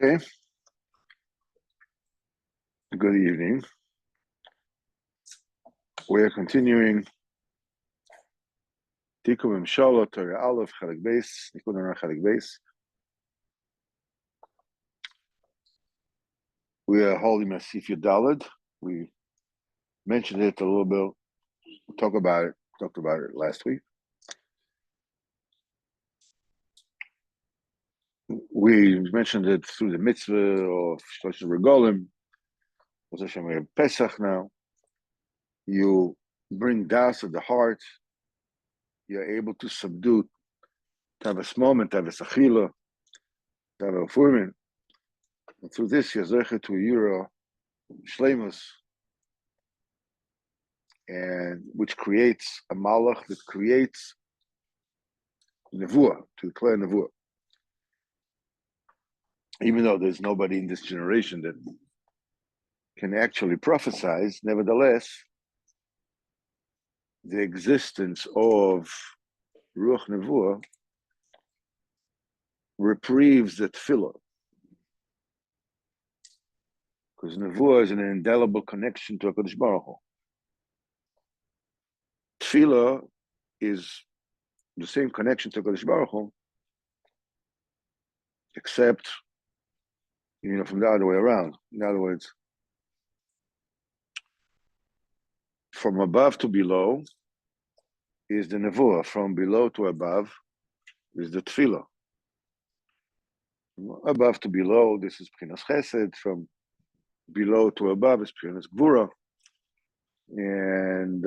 Okay, good evening. We are continuing Tikkun Mshala, Torah Aleph, Chelek Beis, Likutey Moharan Chelek Beis. We are holding Masif Yudalad. We mentioned it a little bit. We talked about it last week. We mentioned it through the mitzvah of Shlosh Regolim. Hashem, we have Pesach now. You bring das at the heart. You're able to subdue, to have a moment, to have a sachila, to have a furmin. And through this, you're zecher to a euro, shleimus, and which creates a malach that creates nevuah, to declare nevuah. Even though there's nobody in this generation that can actually prophesy, nevertheless, the existence of Ruach Nevuah reprieves the tefillah. Because Nevuah is an indelible connection to HaKadosh Baruch Hu. Tefillah is the same connection to HaKadosh Baruch Hu, except, from the other way around. In other words, from above to below is the Nevuah. From below to above is the tefillah. From above to below, this is Pchinas Chesed. From below to above is Pchinas Gvura. And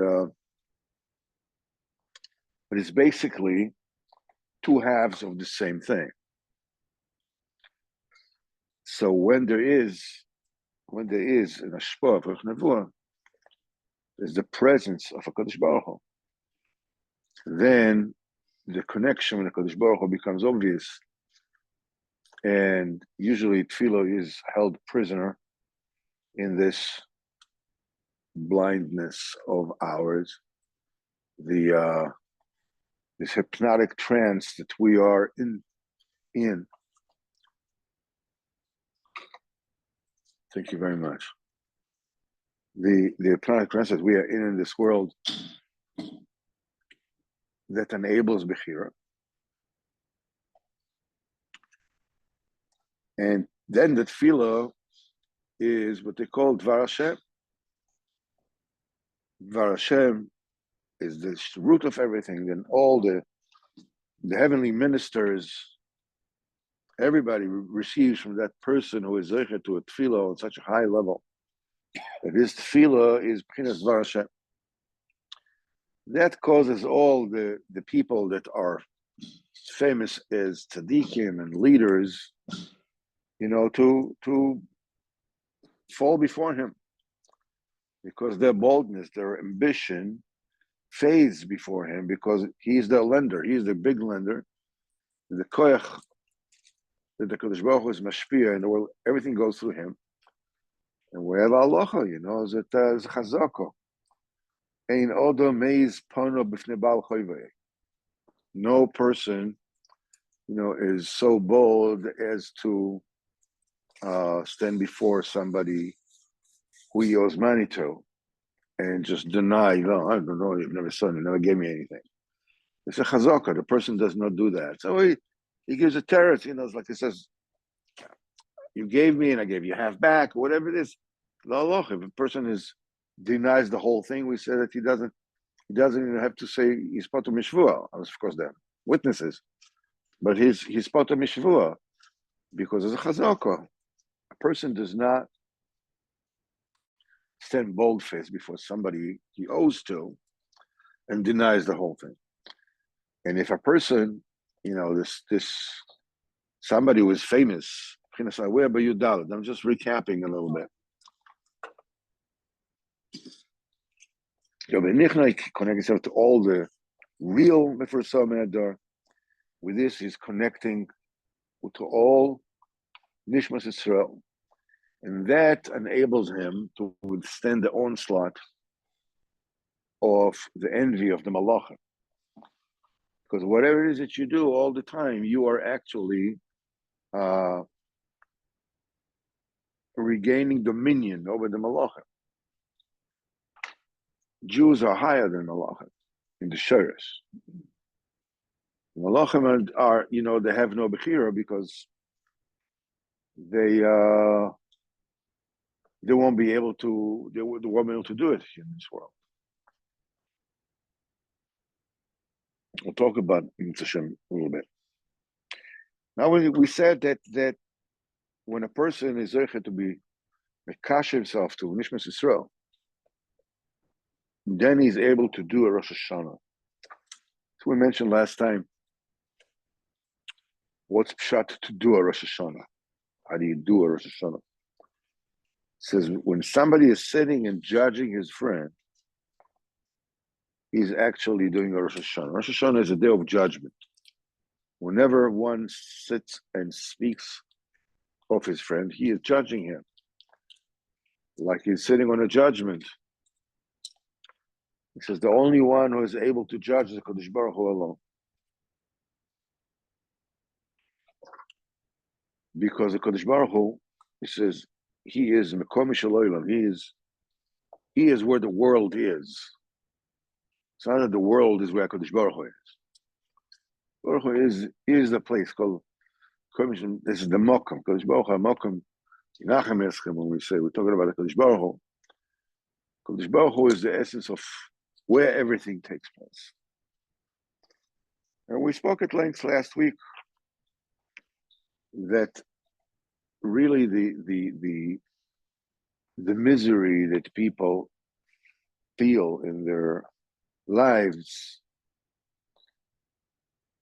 but it's basically two halves of the same thing. So when there is an ashpah of Nevuah, there's the presence of HaKadosh Baruch Hu. Then the connection with HaKadosh Baruch Hu becomes obvious. And usually tefillah is held prisoner in this blindness of ours, this hypnotic trance that we are in. Thank you very much. The hypnotic trance that we are in this world that enables Bechira. And then the tefillah is what they call Dvar Hashem. Dvar Hashem is the root of everything. Then all the heavenly ministers, everybody receives from that person who is zecher to a tefillah on such a high level. That his tefillah is B'chinas Dvar Hashem. That causes all the people that are famous as tzaddikim and leaders, to fall before him, because their boldness, their ambition fades before him, because he's their lender, he's the big lender, the koyach that the Kodesh Baruch Hu is mashpia in the world, everything goes through him. And we have halacha, that is chazako. Ein odo meiz pono b'fnei bal choyvei. No person, is so bold as to stand before somebody who he owes money to and just deny, no, I don't know, you've never seen it, never gave me anything. It's a chazaka. The person does not do that. So he gives a teretz, it's like he says, you gave me and I gave you half back, or whatever it is. If a person denies the whole thing, we say that he doesn't even have to say he's poter mishvua. Of course, there are witnesses, but he's poter mishvua, because as a chazaka, a person does not stand bold-faced before somebody he owes to and denies the whole thing. And if a person, this somebody who is famous, I'm just recapping a little bit. Connect himself to all the real Mefarsom Adar. With this, he's connecting to all Nishmas Yisrael. And that enables him to withstand the onslaught of the envy of the Malachim. Because whatever it is that you do all the time, you are actually regaining dominion over the Malachim. Jews are higher than Malachim in the Shores. Malachim are, they have no Bechira because they won't be able to, they won't be able to do it in this world. We'll talk about Hashem a little bit. Now, we said that when a person is zeicher to be mekash himself to Nishmas Yisrael, then he's able to do a Rosh Hashanah. So we mentioned last time, what's pshat to do a Rosh Hashanah? How do you do a Rosh Hashanah? It says when somebody is sitting and judging his friend, he's actually doing a Rosh Hashanah. Rosh Hashanah is a day of judgment. Whenever one sits and speaks of his friend, he is judging him. Like he's sitting on a judgment. He says the only one who is able to judge is the Kadosh Baruch Hu alone. Because the Kadosh Baruch Hu, he says, he is Mekom Shel Olam. He is where the world is. It's not that the world is where Kadosh Baruch Hu is. Baruch Hu is the place called. This is the Mokum. Kadosh Baruch Hu Mokum. Nachem Eschem. When we say we're talking about the Kadosh Baruch Hu, Kadosh Baruch Hu is the essence of where everything takes place. And we spoke at length last week that really the misery that people feel in their lives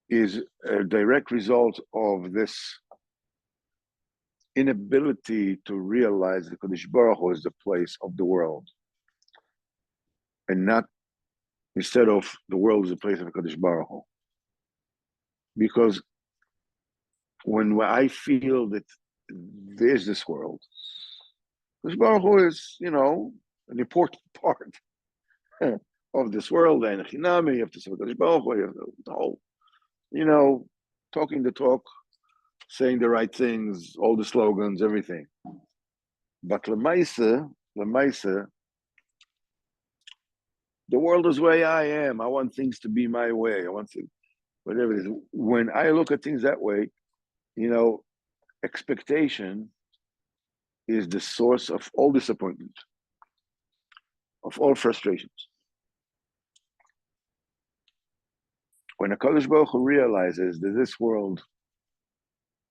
is a direct result of this inability to realize that Kadosh Baruch Hu is the place of the world, and not instead of the world is the place of Kadosh Baruch Hu. Because when I feel that there's this world, Kadosh Baruch Hu is, an important part of this world. And Chinami, you have to say Kadosh Baruch Hu, you have the whole, talking the talk, saying the right things, all the slogans, everything. But Lemaisa, the world is where I am. I want things to be my way. I want to, whatever it is. When I look at things that way, expectation is the source of all disappointment, of all frustrations. When a Kadosh Baruch Hu realizes that this world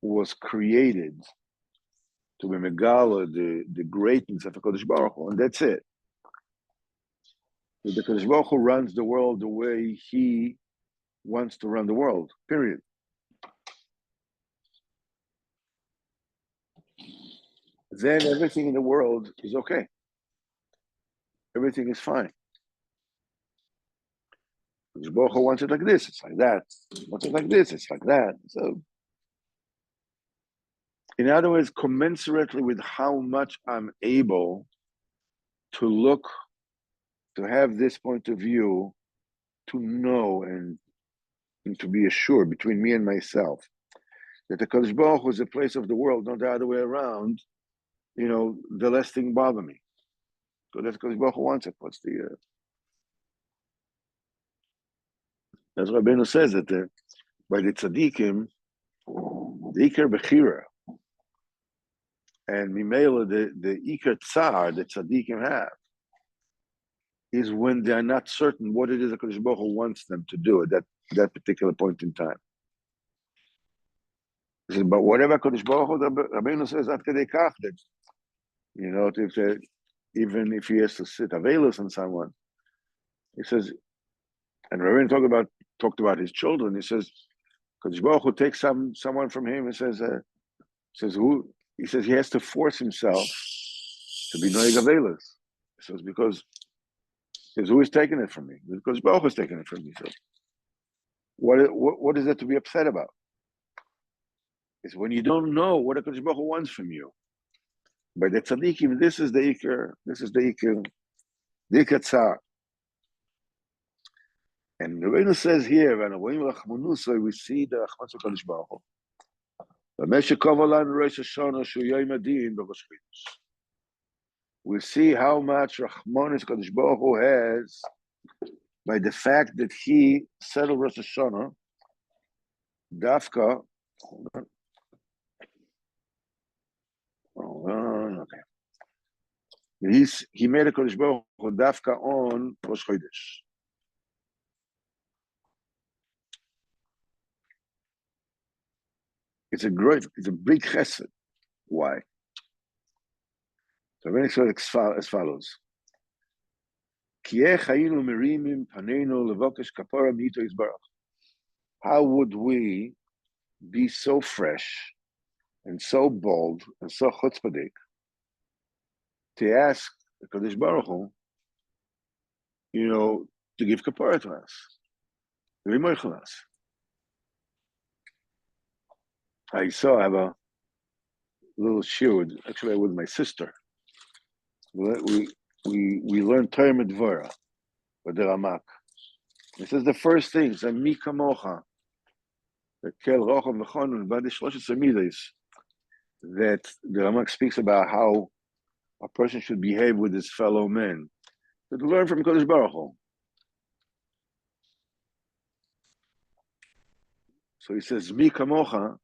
was created to be megala, the greatness of a Kadosh Baruch Hu, and that's it. So the Kadosh Baruch Hu runs the world the way he wants to run the world, period. Then everything in the world is okay. Everything is fine. Kadosh Baruch Hu wants it like this, it's like that. Wants it like this, it's like that. So, in other words, commensurately with how much I'm able to look, to have this point of view, to know and to be assured between me and myself that the Kadosh Baruch Hu is a place of the world, not the other way around, the less thing bother me. So that's Kadosh Baruch Hu wants it. What's the... as Rabbeinu says that by the tzaddikim, the Iker Bechira, and Mimela, the Iker Tsar that tzaddikim have, is when they are not certain what it is that Kadosh Baruch Hu wants them to do at that particular point in time. He says, but whatever Kadosh Baruch Hu, Rabbeinu says, after they kach, that even if he has to sit avelus on someone, he says, and Rabbeinu talked about his children. He says, Kadosh Baruch Hu takes someone from him and says who? He says he has to force himself to be noig avelus. He says because who is taking it from me? Because Baruch is taking it from me. So what is there to be upset about? It's when you don't know what a Kadosh Baruch Hu wants from you. By the tzaddikim, this is the Iker Tzar. And the Rebbeinu says here, we see the Achmas of Kadosh Baruch Hu. We see how much Rachmanis Kadosh Baruch Hu has by the fact that he settled Rosh Hashanah, Dafka. Hold on, okay. He made a Kadosh Baruch Hu Dafka on Rosh Chodesh. It's a big chesed. Why? So when it's as follows. How would we be so fresh and so bold and so chutzpahdik to ask the Kadosh Baruch Hu, to give kapara to us, to be moichel us? I have a little shiur, actually with my sister. We learned Torah Dvora with the Ramak. This is the first thing. So mi kamocha, the kel rocham v'chonun v'adish shloshis midas, that the Ramak speaks about how a person should behave with his fellow men. To learn from Kodesh Baruch Hu. So he says mi kamocha.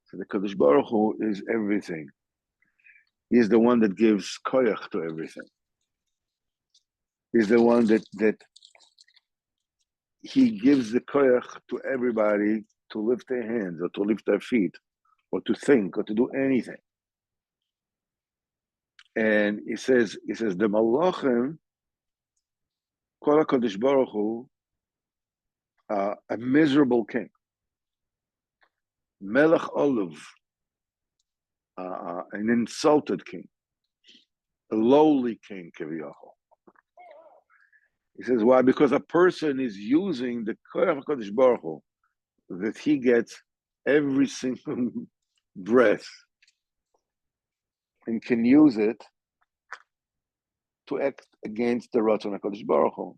So the Kodesh Baruch Hu is everything. He is the one that gives koyach to everything. He's the one that he gives the koyach to everybody to lift their hands or to lift their feet or to think or to do anything. And he says the malachim, kol HaKadosh Baruch Hu, a miserable king, melech olav, an insulted king, a lowly king, kiviyachol. He says, why? Because a person is using the koyach HaKadosh Baruch Hu, that he gets every single breath and can use it to act against the Ratzon HaKadosh Baruch Hu.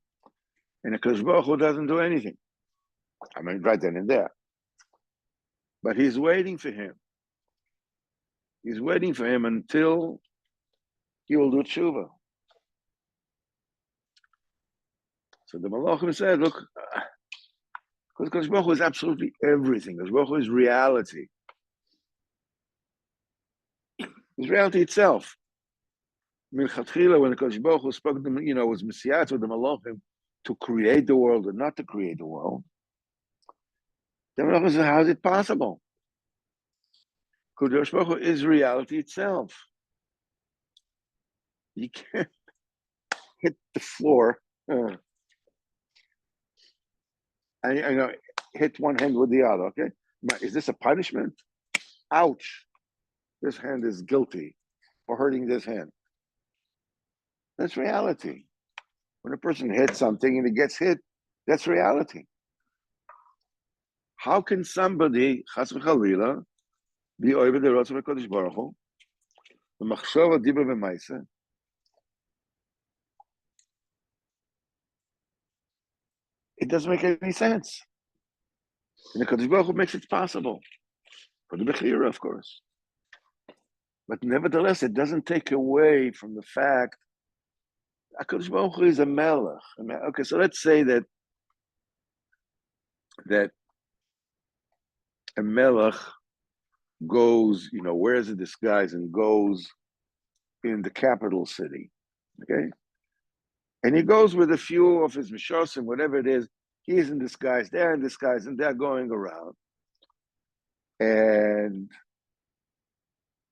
And HaKadosh Baruch Hu doesn't do anything. I mean, right then and there. But he's waiting for him. He's waiting for him until he will do tshuva. So the Malachim said, look, because Kadosh Baruch Hu is absolutely everything. Kadosh Baruch Hu is reality. It's reality itself. Milchatchila, when the Kadosh Baruch Hu spoke to them, was Messiah with the Malachim to create the world or not to create the world. The Malachim said, how is it possible? Kadosh Baruch Hu is reality itself. You can't hit the floor. And hit one hand with the other, okay? Is this a punishment? Ouch. This hand is guilty for hurting this hand. That's reality. When a person hits something and he gets hit, that's reality. How can somebody, chas v'chalila, be over the Ratzon HaKadosh Baruch Hu, the machshava dibur v'maisa? It doesn't make any sense. And the Kadosh Baruch Hu makes it possible. For the Bechira, of course. But nevertheless, it doesn't take away from the fact that Kadosh Baruch Hu is a melech. Okay, so let's say that a melech goes, wears a disguise and goes in the capital city. Okay? And he goes with a few of his mishosim, whatever it is. He's in disguise, they're in disguise, and they're going around. And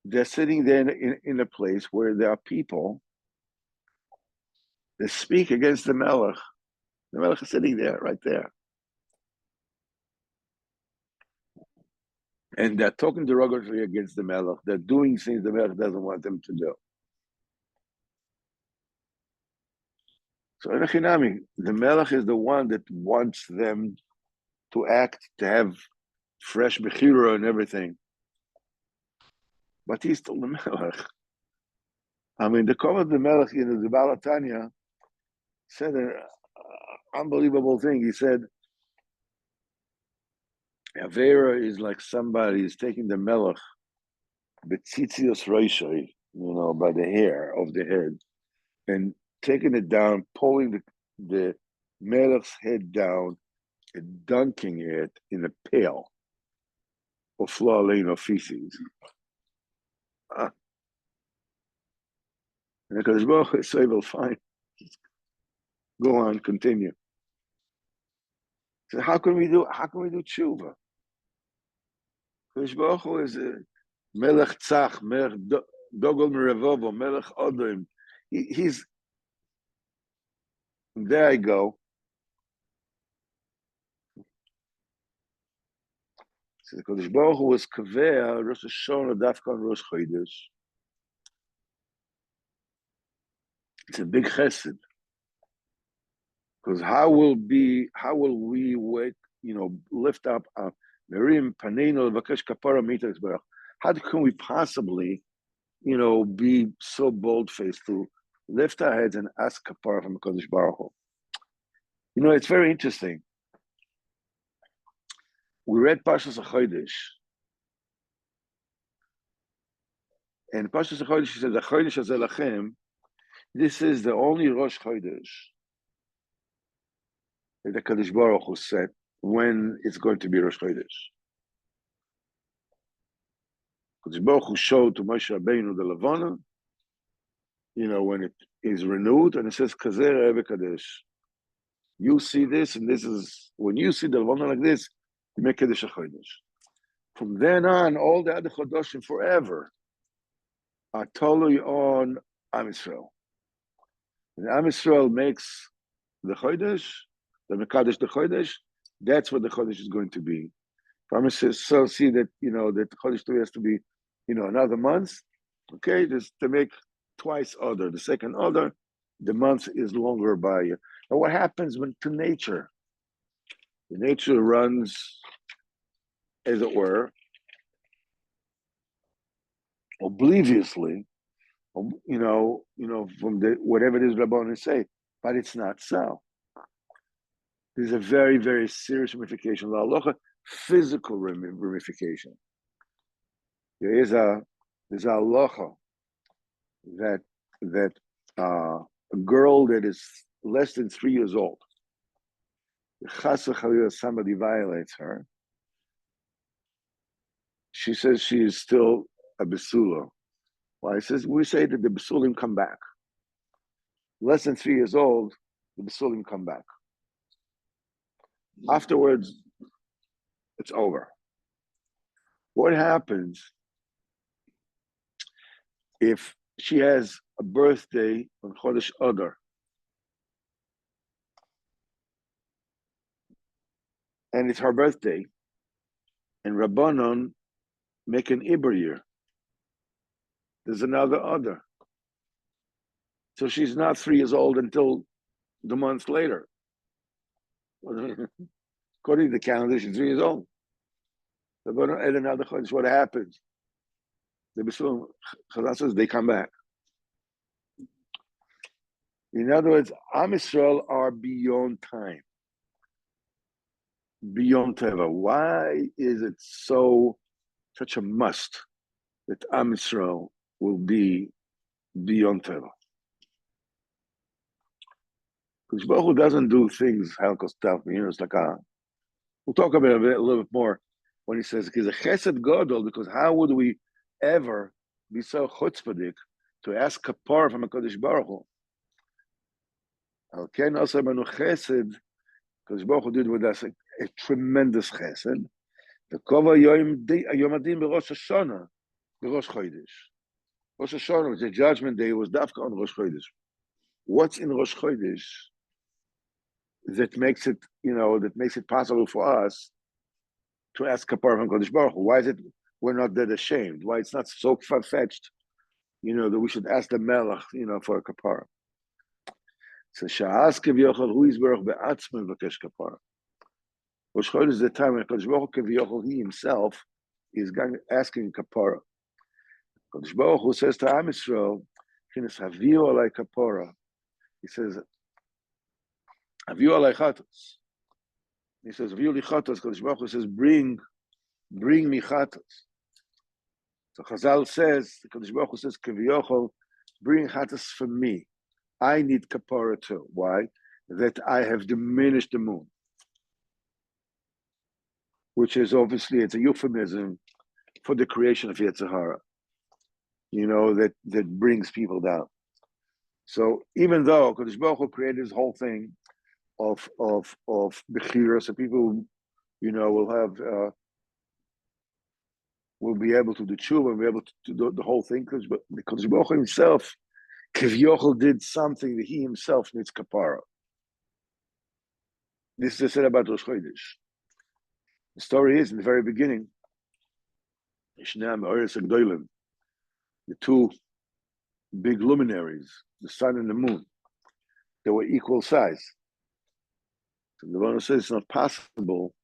they're sitting there in a place where there are people that speak against the Melech. The Melech is sitting there, right there. And they're talking derogatorily against the Melech. They're doing things the Melech doesn't want them to do. So in Echinami, the Melech is the one that wants them to act, to have fresh Bechira and everything. But he's still the Melech. I mean, the Kol of the Melech, the Baal Tanya said an unbelievable thing. He said, Avera is like somebody is taking the melech, betzitzios roishai, by the hair of the head, and taking it down, pulling the melech's head down, and dunking it in a pail of flawlane or feces. And because Baruch is so fine. Go on, continue. So how can we do tshuva? Because Baruch is a melech tzach, melech dogol meravovo, melech odim. He's there. I go. So the Kodesh Baruch Hu was kaveh Rosh Hashanah dafka Rosh Chodesh. It's a big chesed. Because how will we wait? Lift up Merim Paneinu Levakesh Kapara Mitas Baruch. How can we possibly, be so bold-faced to lift our heads and ask kapara from Kodesh Baruch Hu? It's very interesting. We read Parshas HaChodesh, and Parshas HaChodesh says, "The Chodesh Hazeh Lachem." This is the only Rosh Chodesh that the Kodesh Baruch Hu said when it's going to be Rosh Chodesh. Kodesh Baruch Hu showed to Moshe Rabbeinu the Levana, when it is renewed, and it says, Kazer Eve Kadesh. You see this, and this is, when you see the Levana like this, you make Kadesh HaChodesh. From then on, all the other Chodoshim forever are totally on Am Yisrael. When Am Yisrael makes the Chodesh, the Mekadesh the Chodesh, that's what the Chodesh is going to be. Am Yisrael see that, that the Chodesh has to be, another month, okay, just to make twice order. The second order, the month is longer by. And what happens when to nature? The nature runs, as it were, obliviously, from the whatever it is Rabbanan say, but it's not so. There's a very, very serious ramification. The halacha, physical ramification. There's a halacha that a girl that is less than 3 years old, somebody violates her, she says she is still a besula. Well, we say that the besulim come back. Less than 3 years old, the besulim come back. Afterwards, it's over. What happens if she has a birthday on Chodesh Adar, and it's her birthday, and Rabbanon make an Iber year? There's another Adar. So she's not 3 years old until the month later. According to the calendar, she's 3 years old. Rabbanon add another Chodesh. What happens? The Besulim, Chazal says, they come back. In other words, Am Yisrael are beyond time, beyond Teva. Why is it such a must that Am Yisrael will be beyond Teva? Because Baruch Hu doesn't do things halko stuff. It's like we'll talk about it a little bit more when he says because a chesed gadol. Because how would we ever be so chutzpahdik to ask kapar from a Kodesh Baruch Hu? Okay, also manu chesed, because Baruch Hu did with us a tremendous chesed. The kova yom adim b'Rosh Hashanah, b'Rosh Chodesh. Rosh Hashanah, the judgment day, was dafka on Rosh Chodesh. What's in Rosh Chodesh that makes it possible for us to ask kapar from Kodesh Baruch Hu? Why is it we're not that ashamed? Why it's not so far-fetched, that we should ask the Melech, for a kapara? So Sha'as Kevyochel, who is Baruch Be'atzma V'kesh kapara. Rosh Chodesh is the time when Kodesh Baruch Hu Kevyochel, he himself, is asking kapara. Kodesh Baruch Hu says to Am Yisrael, Chinas Haviu Alai kapara. He says, Haviu Alai chatos. He says, "V'yu li chatos." Kadosh Baruch Hu says, "Bring me chatos." So Chazal says, Kadosh Baruch Hu says, "Kivyochol, bring chatos for me. I need kapara too. Why? That I have diminished the moon." Which is obviously, it's a euphemism for the creation of Yetzer Hara, that brings people down. So even though Kodesh Baruch Hu created this whole thing of Bechira, so people, will be able to do tshuva, will be able to do the whole thing, because Kodesh Baruch Hu himself, Kivyochel, did something that he himself needs kapara. This is said about Rosh Chodesh. The story is, in the very beginning, the two big luminaries, the sun and the moon, they were equal size. So the Lord says it's not possible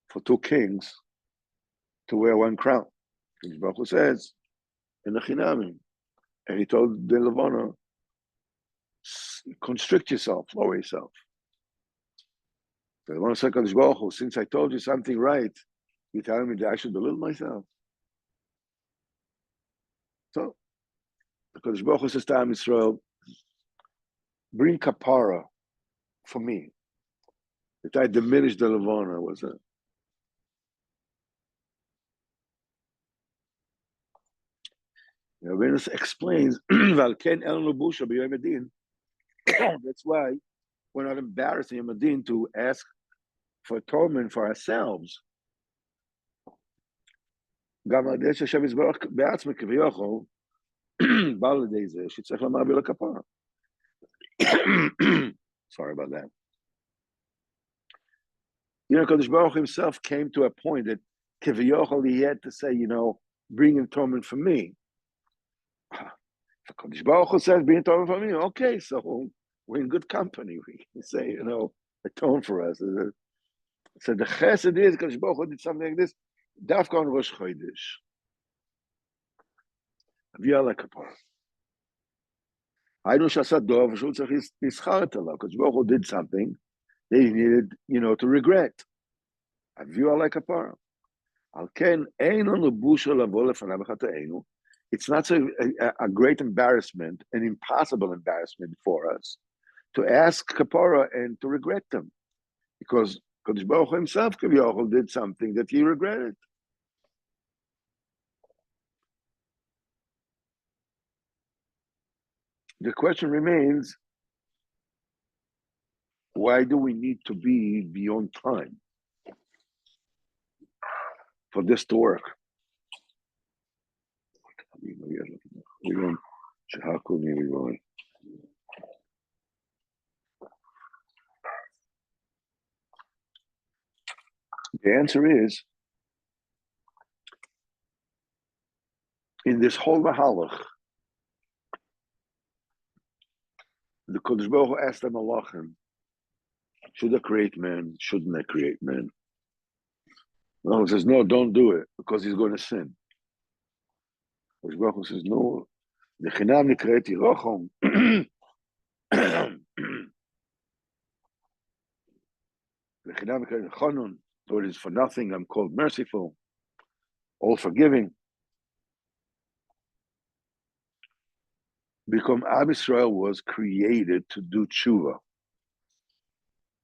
for two kings to wear one crown. And Baruch Hu says, in the Chinamim, and he told the Levana, constrict yourself, lower yourself. The Levana said, Baruch Hu, since I told you something right, you're telling me that I should belittle myself? So, because Baruch Hu says to Am Yisrael, bring kapara for me. That I diminished the Levana was a Venus explains that's why we're not embarrassed in Yom Adin to ask for atonement for ourselves. Sorry about that. Kodesh Baruch himself came to a point that Kivyochel, he had to say, bring atonement for me. If Kodesh Baruch Hu says, bring atonement for me, okay, so we're in good company. We can say, atone for us. So the chesed is, Kodesh Baruch Hu did something like this, Dafka on Rosh Chodesh. Via like kapara. I know Shasadov, Shutzach is Charatala, because Baruch Hu did something they needed, to regret. Via like kapara. It's not a great embarrassment, an impossible embarrassment for us to ask kapara and to regret them, because Kodesh Baruch Hu himself, Kaviyachol, did something that he regretted. The question remains, why do we need to be beyond time for this to work? The answer is, in this whole Mahalach, the Kodesh Baruch Hu asked the Malachim, should I create man? Shouldn't I create man? No, he says, no, don't do it, because he's going to sin. Kodesh Baruch Hu says, no, the Chinam Nikreti Rochom. The Chinam Nikreti Chonun, though it is for nothing, I'm called merciful, all forgiving. Because Am Yisrael was created to do tshuva.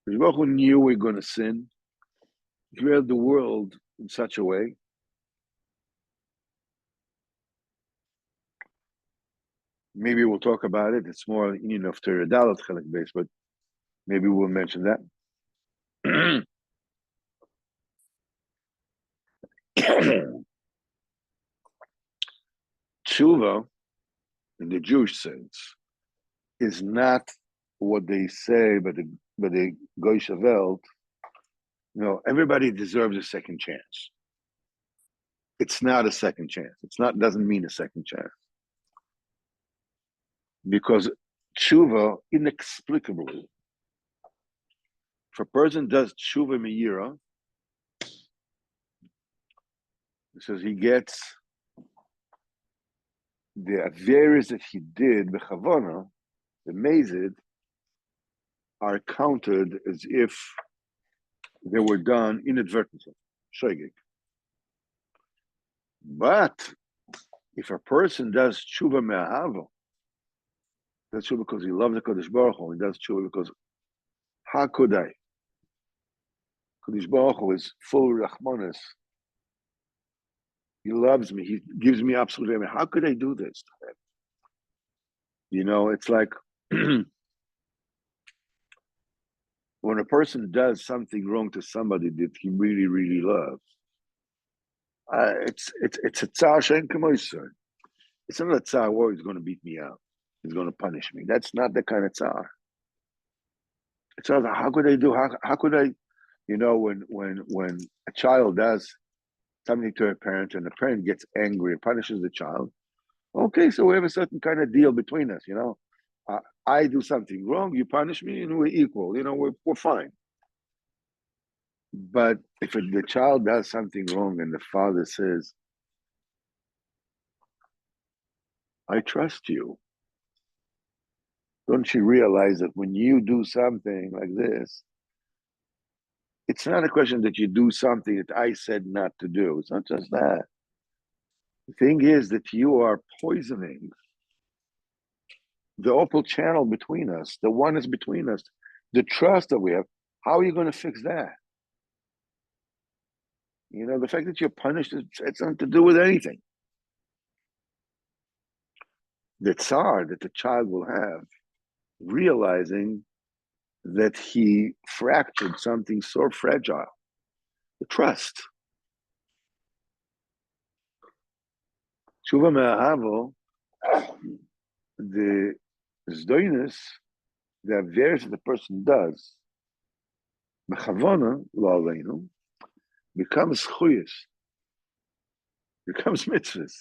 Kodesh Baruch Hu knew we're going to sin. He created the world in such a way maybe we'll talk about it. It's more in of Torah Dalet Chelek Beis, but maybe we'll mention that. Tshuva, in the Jewish sense, is not what they say, but the Goyish Welt. Everybody deserves a second chance. It's not a second chance. Doesn't mean a second chance. Because tshuva, inexplicably, if a person does tshuva meira, it says he gets the averes that he did, the chavana, the mazid, are counted as if they were done inadvertently. Shogeg. But if a person does tshuva me'ahava, that's tshuva because he loves the Kodesh Baruch Hu. He does tshuva because how could I? Kodesh Baruch Hu is full of rachmanis. He loves me. He gives me absolute. How could I do this? You know, it's like when a person does something wrong to somebody that he really, really loves. It's a tsar shen kamoiser. It's not a tsar where he's going to beat me out. He's going to punish me. That's not the kind of tsar. It's not, how could I do? How could I? You know, when a child does something to a parent and the parent gets angry and punishes the child, okay, so we have a certain kind of deal between us, you know. I do something wrong, you punish me, and we're equal, you know, we're fine. But if the child does something wrong and the father says, I trust you, don't you realize that when you do something like this, it's not a question that you do something that I said not to do. It's not just that. The thing is that you are poisoning the opal channel between us, the oneness between us, the trust that we have. How are you going to fix that? You know, the fact that you're punished, it's nothing to do with anything. The tsar that the child will have, realizing that he fractured something so fragile, the trust. Tshuva me'ahavo, the zdoinus, the affairs the person does, mechavona lo aleinu, becomes chuyas, becomes mitzvahs.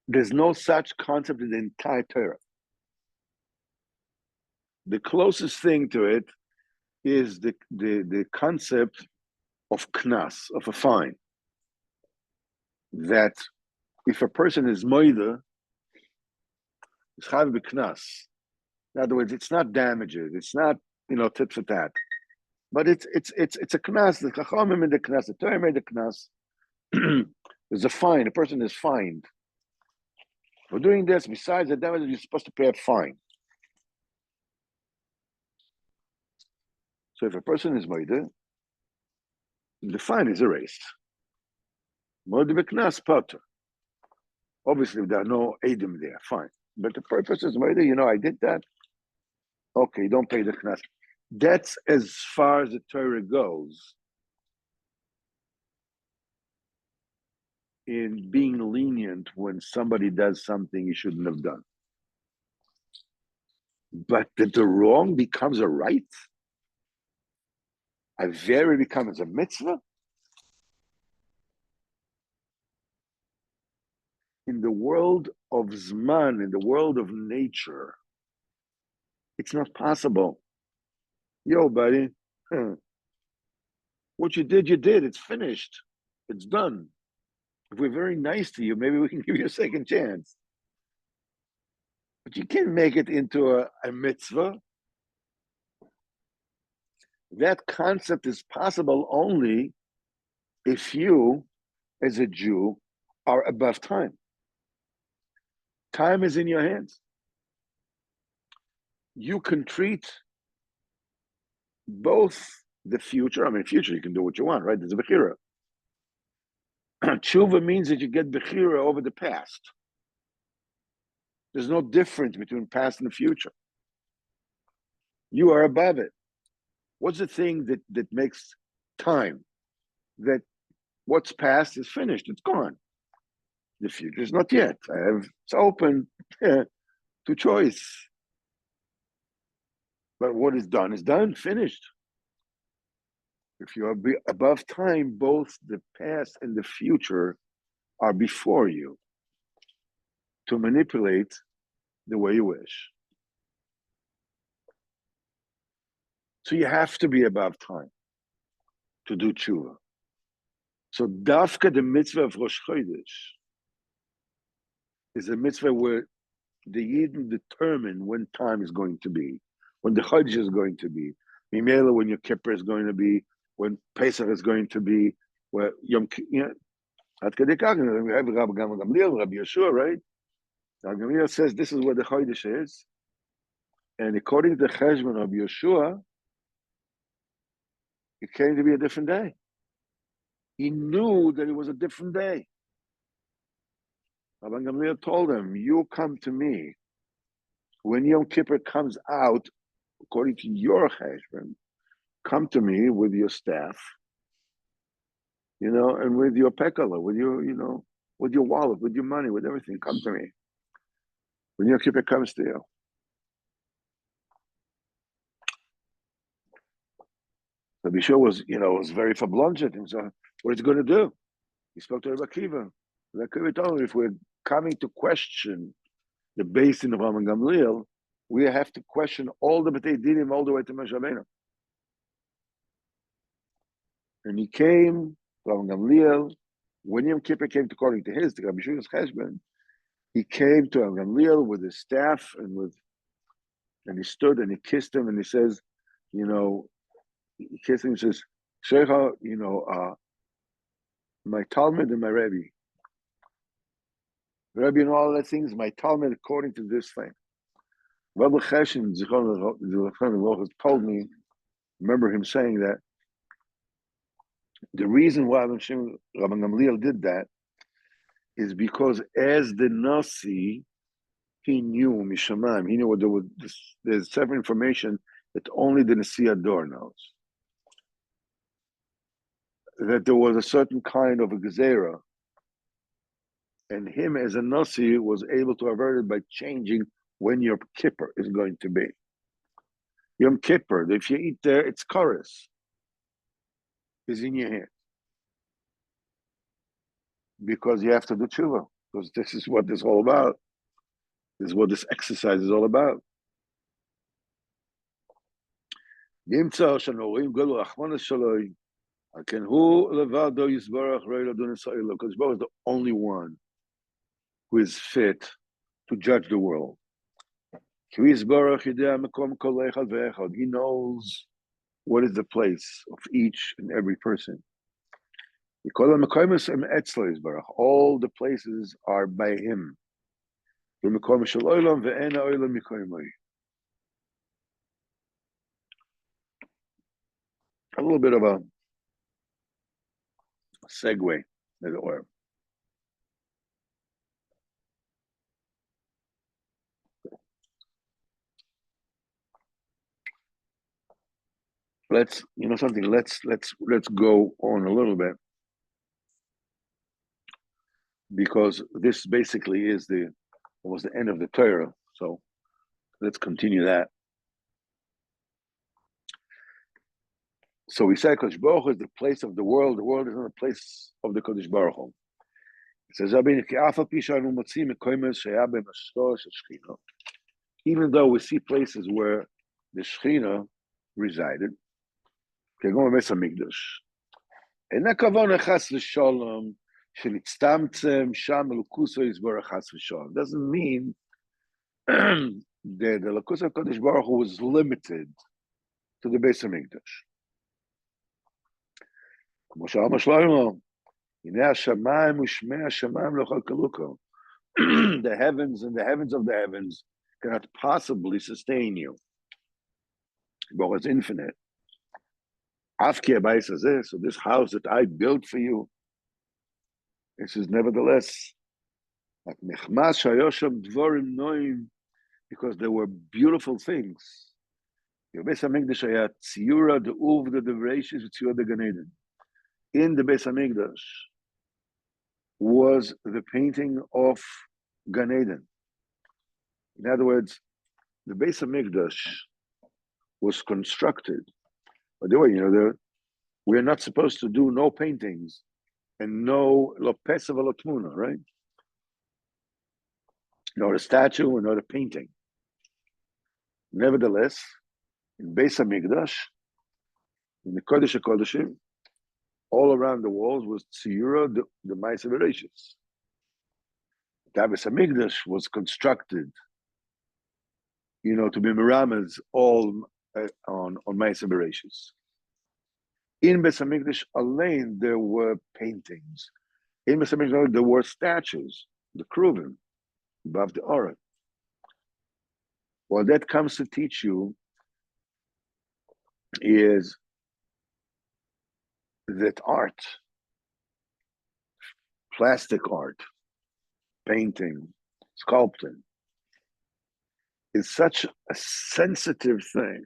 There's no such concept in the entire Torah. The closest thing to it is the concept of knas, of a fine. That if a person is moida, it's chayav b'knas. In other words, it's not damages. It's not, you know, tit for tat. But it's a knas. The chachamim made the knas. The Torah made the knas. There's a fine. A person is fined for doing this. Besides the damage, you're supposed to pay a fine. So if a person is moida, the fine is erased. Moida b'knas pater. Obviously, if there are no edim there, fine. But the purpose is moida. You know, I did that. Okay, don't pay the knas. That's as far as the Torah goes in being lenient when somebody does something he shouldn't have done. But that the wrong becomes a right, a very becomes a mitzvah. In the world of Zman, in the world of nature, it's not possible. Yo, buddy, what you did, it's finished. It's done. If we're very nice to you, maybe we can give you a second chance. But you can't make it into a mitzvah. That concept is possible only if you, as a Jew, are above time. Time is in your hands. You can treat both the future. I mean, future, you can do what you want, right? There's a bechira. Tshuva means that you get bechira over the past. There's no difference between past and future. You are above it. What's the thing that makes time? That what's past is finished. It's gone. The future is not yet. It's open to choice. But what is done, finished. If you are above time, both the past and the future are before you to manipulate the way you wish. So you have to be above time to do tshuva. So dafka, the mitzvah of Rosh Chodesh, is a mitzvah where the Yidden determine when time is going to be, when the Chodesh is going to be, Mimela, when your Kippur is going to be, when Pesach is going to be, where Yom Kippur, Ad Kedei Kach, we have Rabbi Gamliel, Rabbi Yeshua, right? Rabbi Gamliel says this is where the Chodesh is, and according to the Cheshbon of Yeshua, it came to be a different day. He knew that it was a different day. Rabbi Gamliel told him, you come to me when Yom Kippur comes out, according to your Cheshbon, come to me with your staff, and with your pekala, with your, with your wallet, with your money, with everything. Come to me when Yom Kippur comes to you. So Bishur was very verblunget. And so, what is he going to do? He spoke to Rabbi Akiva. Rabbi Akiva told him, if we're coming to question the basin of Rabbi Gamliel, we have to question all the B'tei Dinim all the way to Moshe Rabbeinu. And he came, Rabbi Gamliel, when Yom Kippur came according to his, to Rabbi Shua's Cheshbon, he came to Rabbi Gamliel with his staff and he stood and he kissed him and he says, he kissed him and says, Sheikha, my Talmud and my Rebbe. Rebbe and all that things, my Talmud according to this thing. Rabbi Cheshin told me, remember him saying that the reason why Rabbi Gamliel did that is because as the Nasi, he knew Mishamayim, he knew what there's separate information that only the Nasi Ador knows. That there was a certain kind of a gezerah, and him as a Nasi was able to avert it by changing when your Kippur is going to be. Yom Kippur, if you eat there, it's chorus. Is in your hand. Because you have to do tshuva. Because this is what this is all about. This is what this exercise is all about. Because Baruch is the only one who is fit to judge the world. He knows what is the place of each and every person. All the places are by him. A little bit of a segue, as it were. Let's go on a little bit, because this basically was the end of the Torah. So let's continue that. So we say Kodesh Baruch Hu is the place of the world. The world is not the place of the Kodesh Baruch Hu. It says, even though we see places where the Shechina resided, doesn't mean that the Lakus of Kodesh Baruch Hu was limited to the Beis Hamikdash. The heavens and the heavens of the heavens cannot possibly sustain you. Baruch is infinite. So this house that I built for you, this is nevertheless because there were beautiful things. In the Beis Hamikdash was the painting of Gan Eden. In other words, the Beis Hamikdash was constructed. By the way, we're not supposed to do no paintings and no lo pesach v'lo tmuna, right? Not a statue and not a painting. Nevertheless, in Beis Hamikdash, in the Kodesh HaKodeshim, all around the walls was tziyura, the Ma'aseh Bereishis. The Beis Hamikdash was constructed to be miramas all on Ma'aseh Bereshis. In Beis Hamikdash alone, there were paintings. In Beis Hamikdash, there were statues, the Kruvim, above the Aron. What that comes to teach you is that art, plastic art, painting, sculpting, is such a sensitive thing,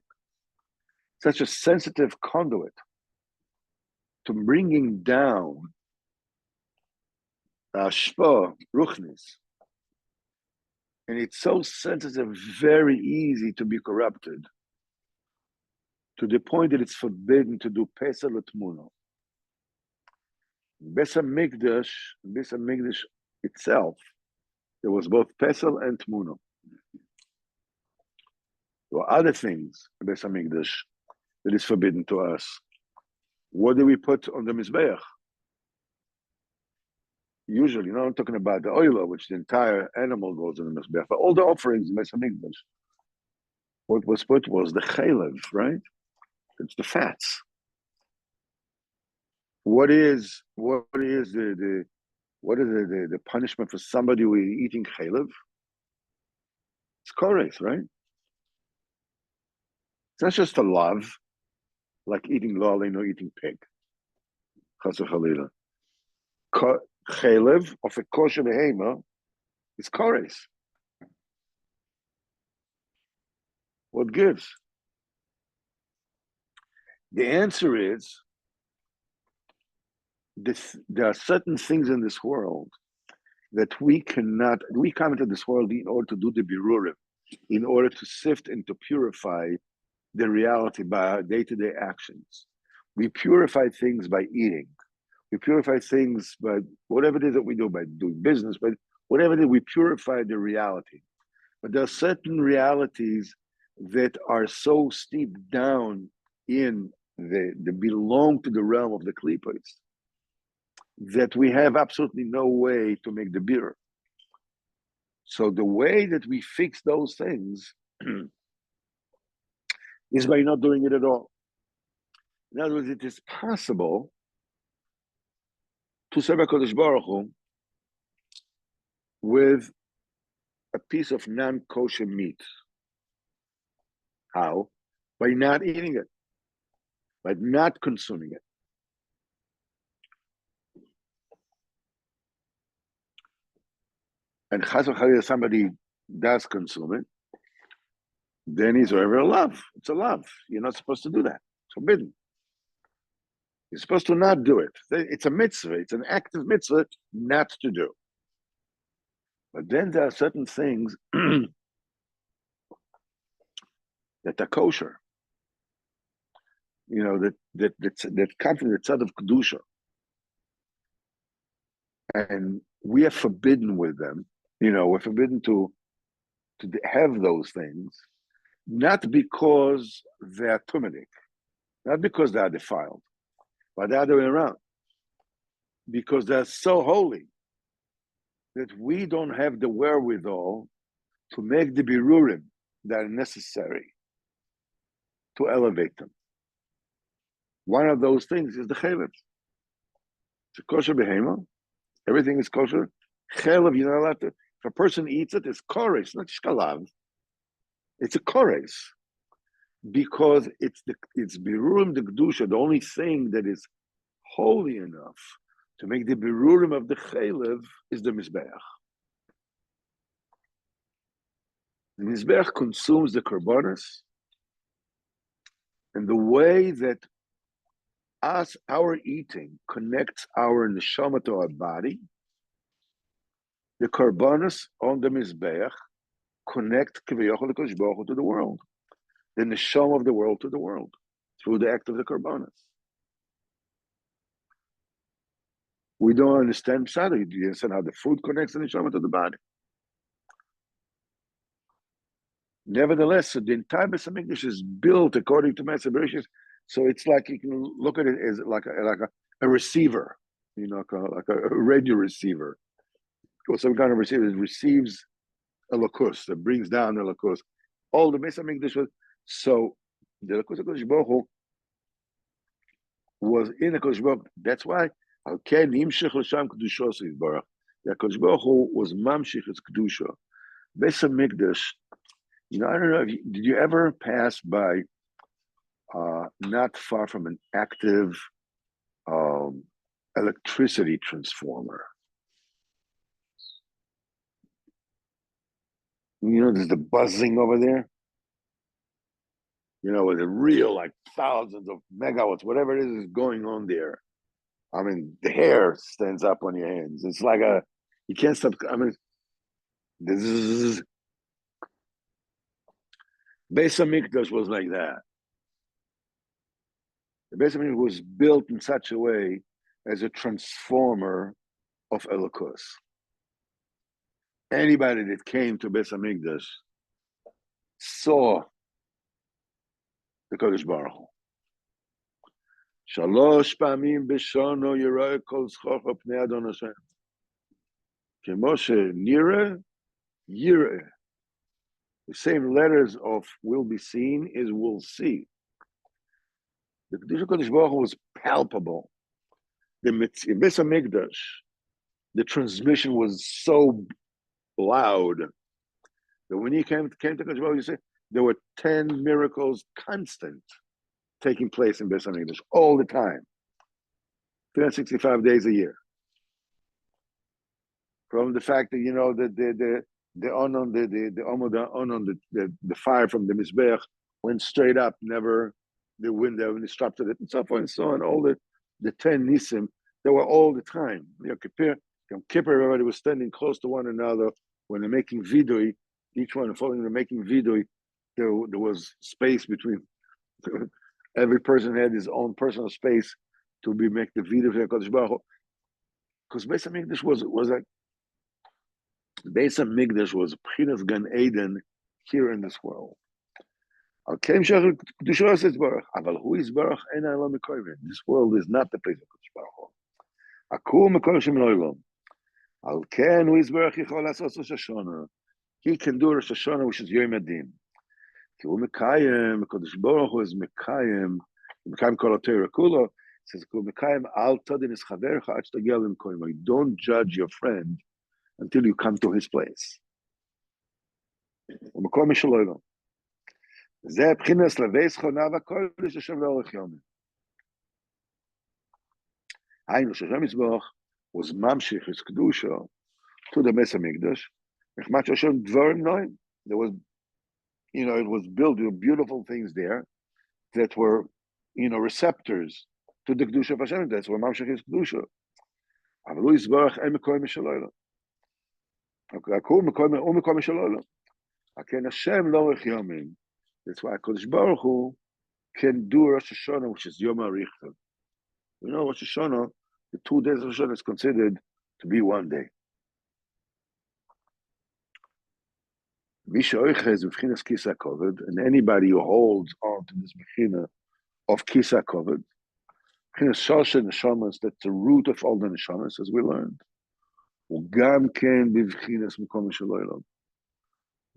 such a sensitive conduit to bringing down shpa, ruchnis. And it's so sensitive, very easy to be corrupted, to the point that it's forbidden to do pesel utmuno. Beis Hamikdash itself, there was both pesel and tmuno. There were other things in Beis Hamikdash that is forbidden to us. What do we put on the mizbeach? Usually, I'm talking about the oila, which the entire animal goes in the mizbeach, but all the offerings in Beis Hamikdash. What was put was the chaylev, right? It's the fats. What is the punishment for somebody who is eating chaylev? It's kores, right? It's not just a love, like eating lalin or eating pig. Chas v'chalila. Chaylev of a kosher behema is kores. What gives? The answer is there are certain things in this world that we come into this world in order to do the birurim, in order to sift and to purify the reality by our day-to-day actions. We purify things by eating. We purify things by whatever it is that we do, by doing business, but whatever it is, we purify the reality. But there are certain realities that are so steep down in they belong to the realm of the klipos that we have absolutely no way to make the beer. So the way that we fix those things is by not doing it at all. In other words, it is possible to serve HaKadosh Baruch Hu with a piece of non-kosher meat. How? By not eating it, by not consuming it. And chas v'chalila, somebody does consume it, then he's over a love. It's a love. You're not supposed to do that. It's forbidden. You're supposed to not do it. It's a mitzvah. It's an active mitzvah not to do. But then there are certain things that are kosher. That come from the tzad of kedusha, and we are forbidden with them. We're forbidden to have those things, not because they are tumedik, not because they are defiled, but the other way around, because they are so holy that we don't have the wherewithal to make the birurim that are necessary to elevate them. One of those things is the chaylev. It's a kosher behema. Everything is kosher. Chaylev, you're not allowed to. If a person eats it, it's kores, not shkalav. It's a kores, because it's birurim the kedusha. The only thing that is holy enough to make the birurim of the chaylev is the mizbeach. The mizbeach consumes the korbanos, and the way that our eating connects our neshama to our body, the korbanos on the mizbeach connect kiviyachol HaKadosh Baruch Hu to the world, the neshama of the world to the world, through the act of the korbanos. We don't understand pshat. You understand how the food connects the neshama to the body. Nevertheless, so the entire Beis Hamikdash is built according to Ma'aseh Bereshis. So it's like you can look at it as like a receiver, like a radio receiver, or some kind of receiver that receives a lakus, that brings down the lakus. All the Beis Hamikdash was so. The Likutey Baruch Hu was in the Kodesh Baruch. That's why okay, nimshich l'sham kedushos Baruch. The Kodesh Baruch Hu was mamshich its kedusha. Beis Hamikdash. I don't know. Did you ever pass by not far from an active electricity transformer? There's the buzzing over there. With a real like thousands of megawatts, whatever it is going on there. I mean, the hair stands up on your hands. It's like you can't stop. I mean, this is Beis Hamikdash was like that. The Beis Hamikdash was built in such a way as a transformer of Elokus. Anybody that came to Beis Hamikdash saw the Kodesh Baruch Hu. Shalosh pamim b'shono yiroeh kol zchocho pnei Adon Hashem. Kemo she'nireh yireh. The same letters of will be seen is will see. The Kodesh Baruch Hu was palpable. In Beis Hamikdash, the transmission was so loud that when he came to Kodesh Baruch Hu, you say there were 10 miracles constant taking place in Beis Hamikdash all the time, 365 days a year. From the fact that the fire from the Mizbeach went straight up, never the wind ever disrupted it, and so forth and so on. All the 10 nisim, they were all the time. Yom Kippur, everybody was standing close to one another when they're making vidui. Each one following the making vidui, there was space between. Every person had his own personal space to make the vidui for Kodesh Baruch Hu. Because Beis Hamikdash was like Beis Hamikdash was Pchinas Gan Eden here in this world. This world is not the place of Kodesh Baruch Hu. He can do Rosh Hashanah, which is Yom Adin. Kodesh Baruch Hu is Mekayim Kol HaTorah Kulo. Says don't judge your friend until you come to his place. זה בחינת לבי זכונה והקודש השם לאורך יומם. היינו שהשם יזבח was ממשיך his קדושה to the Beis Hamikdash. נחמד שהשם דברים נועים. There was, it was built, there were beautiful things there that were, receptors to the קדושה of Hashem. That's where ממשיך his קדושה. אבל הוא יזבח אין מקום משלו אלו. הוא מקום משלו אלו. כן, השם לאורך יומם. That's why Kodesh Baruch Hu can do Rosh Hashanah, which is Yom HaRichta. Rosh Hashanah, the 2 days of Rosh Hashanah is considered to be one day. And anybody who holds on to this Bechina of Kisa Koved, Bechina Shosha Neshamas, that's the root of all the Neshamas, as we learned.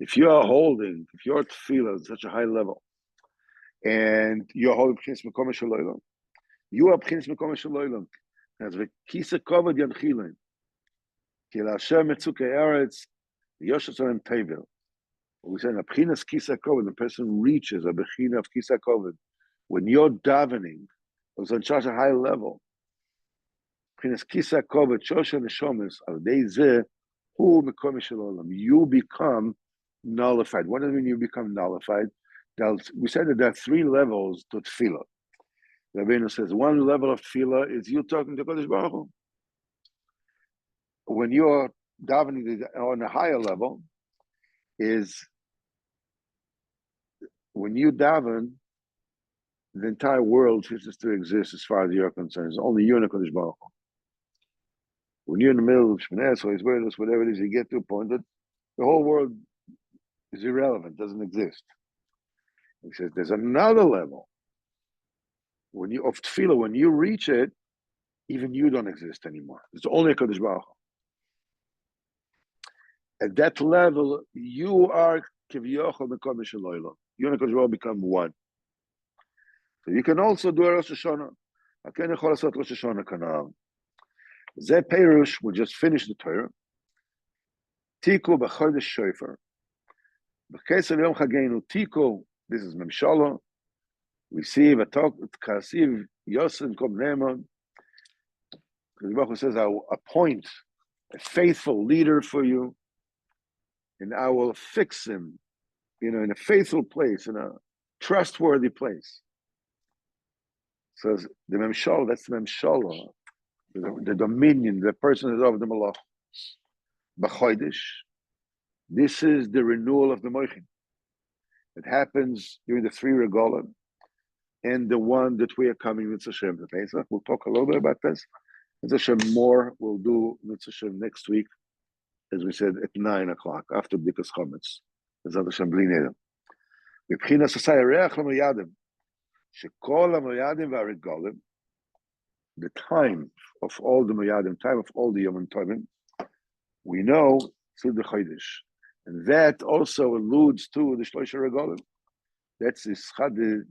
If you are holding, if your tefillah is such a high level, and you're holding B'chinas Mekom Shel you are B'chinas Mekom Shel as the Kisa Koved Yanchilin, Ki Hashem Metzukei Eretz, Yoshatzon Tevel. We say, B'chinas Kisa Koved, the person reaches a B'china of Kisa Koved. When you're davening, it's on such a high level. B'chinas Kisa Koved, Shosha Neshomes, Al Dei Zeh, Hu Mekom Shel you become nullified. What does it mean you become nullified? We said that there are 3 levels to tefillah. Rabbeinu says one level of tefillah is you talking to Kodesh Baruch Hu. When you're davening on a higher level, is when you daven, the entire world ceases to exist as far as you're concerned. It's only you and Kodesh Baruch Hu. When you're in the middle of Shmoneh Esrei, whatever it is, you get to a point that the whole world is irrelevant, doesn't exist. He says there's another level. When you of tefillah, when you reach it, even you don't exist anymore. It's only a Kodesh Baruch Hu. At that level, you are kivyochol mekom mishalayla. You and HaKadosh Baruch Hu become one. So you can also do a Rosh Hashanah. Haken yachol asot Rosh Hashanah kanal. Zeh Perush, we just finished the Torah. Tiku b'chodesh shofar. B'kesel yom chageinu tiku. This is Memshala. We see v'tok kasiv yosin kom ne'eman. The Baruch Hu says, I will appoint a faithful leader for you, and I will fix him, in a faithful place, in a trustworthy place. Says the Memshala, that's the Memshala, the dominion, the person is over the Malach. B'chodesh. This is the renewal of the Moichin. It happens during the 3 Regalim and the one that we are coming with Hashem to Pesach. We'll talk a little bit about this. With Hashem more we'll do with Hashem next week, as we said, at 9 o'clock, after B'dikas Chometz. With Hashem Bli Neder. V'bchinas asay reach l'moyadim. Shekol l'moyadim v'aregalim. The time of all the moyadim, time of all the Yom Tovim, we know through the Chodesh. And that also alludes to the Shlosh Regalim. That's the schachus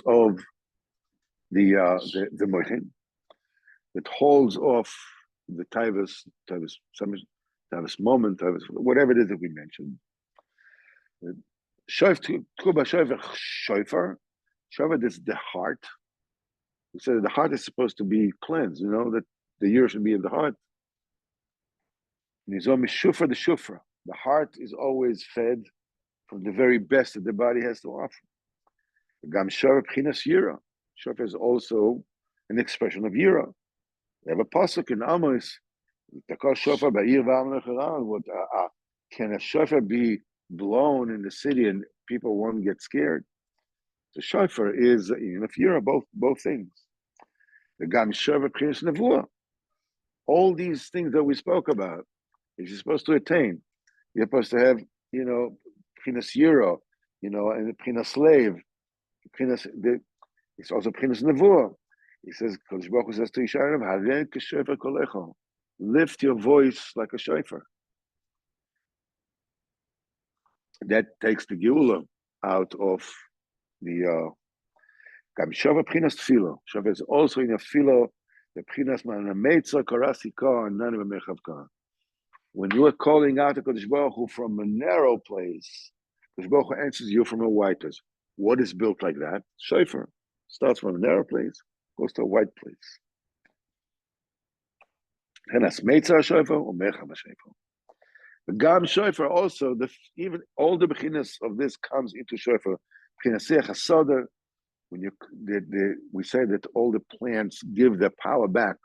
of the Moichin that holds off the Taivas moment, whatever it is that we mentioned. Shofar, that's the heart. We said that the heart is supposed to be cleansed, that the ear should be in the heart. Shufra, the shufra. The heart is always fed from the very best that the body has to offer. Gam shofar b'chinas yira. Shofar is also an expression of yira. We have a pasuk in Amos. Shofar ba'ir v'am lecharan. Can a shofar be blown in the city and people won't get scared? The shofar is of yira, both things. The gam shofar b'chinas nevuah. All these things that we spoke about, if you're supposed to attain, you're supposed to have, P'chinas Yira, and P'chinas Slave. It's also P'chinas Nevuah. He says, Kodesh Baruch Hu says to Yishayahu, Harei k'shofar kolecha. Lift your voice like a shofar. That takes the Geula out of the Gam Shofar P'chinas Tefillah. Shofar is also in a Tefillah, the P'chinas Ma'anameitza Karasika and Nani V'mechavka. When you are calling out to Kodesh Baruch Hu from a narrow place, Kodesh Baruch Hu answers you from a wide place. What is built like that? Shofar. Starts from a narrow place, goes to a wide place. The Gam Shofar also, even all the beginners of this comes into Shofar. When we say that all the plants give their power back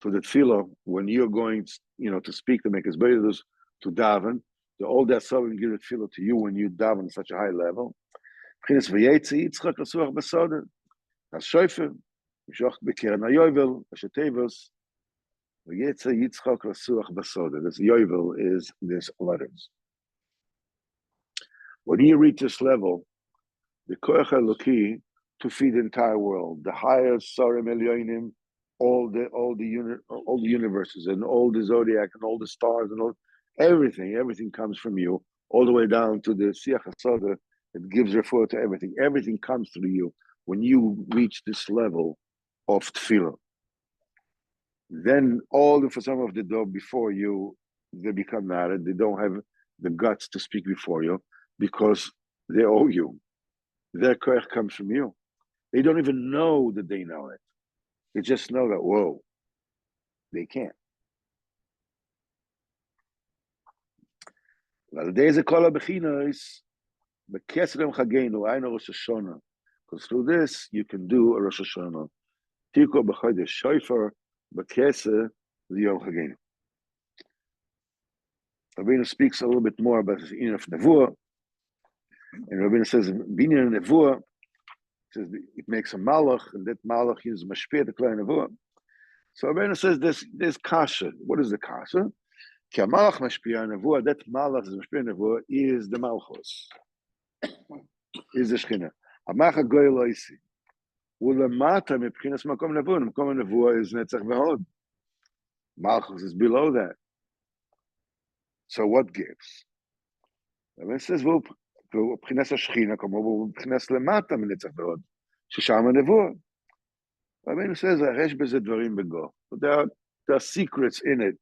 to the tefillah, when you're going, to speak, to make his beidos, to daven, all that sovereign give the tefillah to you when you daven at such a high level. There's yovel is these letters. When you reach this level, the koach eloki to feed the entire world, the higher sarim elyonim, all the universes and all the zodiac and all the stars and everything comes from you, all the way down to the siach hasoda that gives refer to everything. Everything comes through you when you reach this level of tefillah. Then for some of the dog before you, they become mad. They don't have the guts to speak before you because they owe you. Their koach comes from you. They don't even know that they know it. They just know that, whoa, they can't. Because through this, you can do a Rosh Hashanah. Tiko b'chodesh shofar b'keseh l'yom chagenu. Rabbeinu speaks a little bit more about the inyan of nevuah, and Rabbeinu says, binyan nevuah, says it makes a malach, and that malach is mashpeh the klei nevuah. So Rabbeinu says there's kasha. What is the kasha? Ki malach mashpeh nevuah. That malach is mashpeh nevuah is the malchus, is the shechina. Amacha goy loisi. Ulamata mepchinas makom nevuah. Makom nevuah is netzach v'hod. Malchus is below that. So what gives? It says, מבחינת השכינה, כמו מבחינת למטה מנצח ועוד, ששם הנבואה. Rabbeinu says, יש בזה דברים בגו. There are secrets in it.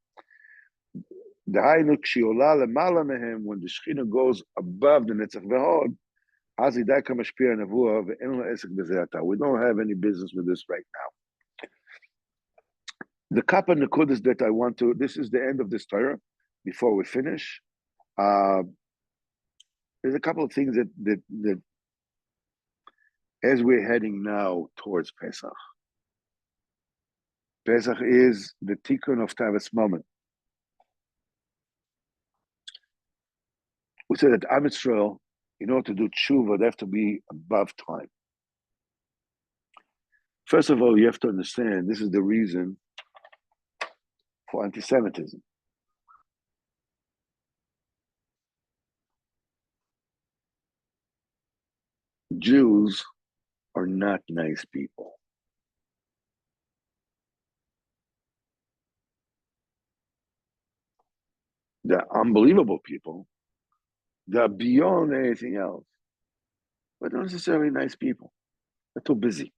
דהיינו, כשהיא עולה למעלה מהם, when the שכינה goes above the נצח ועוד, אז היא די כמשפיע הנבואה, ואין לו עסק בזה עתה. We don't have any business with this right now. The Kappa Nekudas that I want to, this is the end of this Torah, before we finish. There's a couple of things that as we're heading now towards Pesach. Pesach is the tikkun of Tavis moment. We said that Am Yisrael, in order to do tshuva, they have to be above time. First of all, you have to understand this is the reason for anti-Semitism. Jews are not nice people. They're unbelievable people. They're beyond anything else. But not necessarily nice people. They're too busy.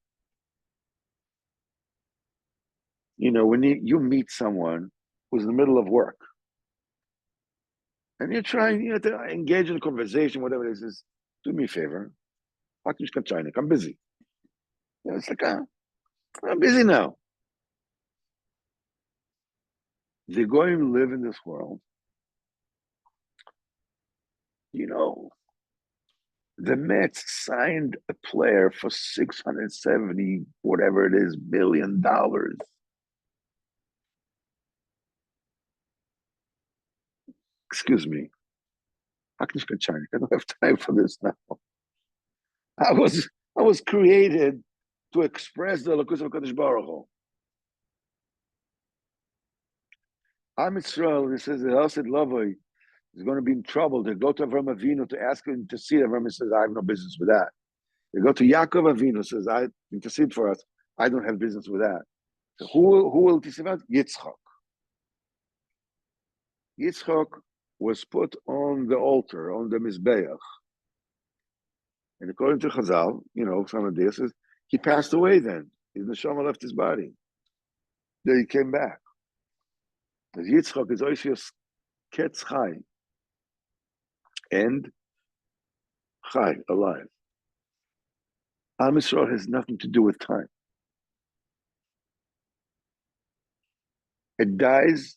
You know, when you meet someone who's in the middle of work, and you're trying, to engage in a conversation, whatever it is, do me a favor. I'm busy. It's like, I'm busy now. They're going to live in this world. The Mets signed a player for $670, whatever it is, $1 billion. Excuse me. I don't have time for this now. I was created to express the Likutey of Kadosh Baruch. Am Yisrael, it says the Hesed Lavoi is going to be in trouble. They go to Avram Avinu to ask him to intercede. Avram says, I have no business with that. They go to Yaakov Avinu, says, I intercede for us. I don't have business with that. So who will intercede? Yitzchak. Yitzchak was put on the altar, on the Mizbeach. And according to Chazal, some of this is, he passed away then. His neshama left his body. Then he came back. Because Yitzchak is Oisius Ketz Chai. And Chai, alive. Am Yisrael has nothing to do with time. It dies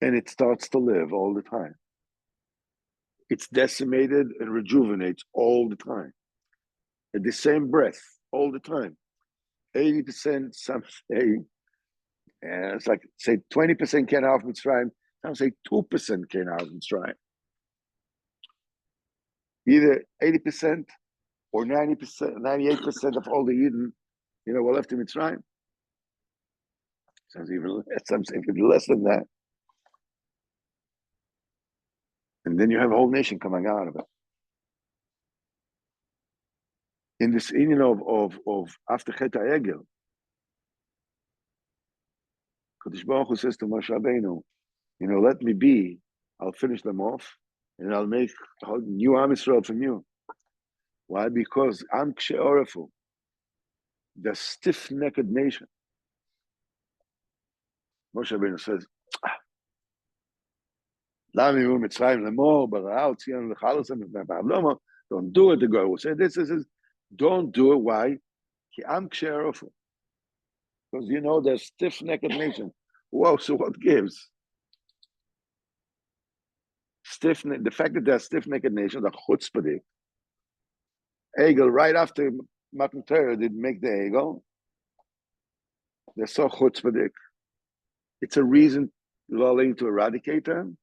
and it starts to live all the time. It's decimated and rejuvenates all the time. At the same breath, all the time. 80%, some say, it's like, say 20% came out of Mitzrayim, some say 2% came out of Mitzrayim. Either 80% or 90%, 98% of all the Yidden, were left in Mitzrayim. Some say even less than that. And then you have a whole nation coming out of it. In this union of after Chet HaEgel, Kadosh Baruch Hu says to Moshe Rabbeinu, let me be, I'll finish them off, and I'll make a new Am Yisrael from you. Why? Because Am Kshe Orefu, the stiff-necked nation. Moshe Rabbeinu says, don't do it, the guy will say this, don't do it. Why? Because they're stiff-necked nation. Whoa, so what gives? The fact that they're stiff-necked nation, the chutzpahdik. Egel, right after Matan Torah did make the Egel, they're so chutzpahdik. It's a reason to eradicate them.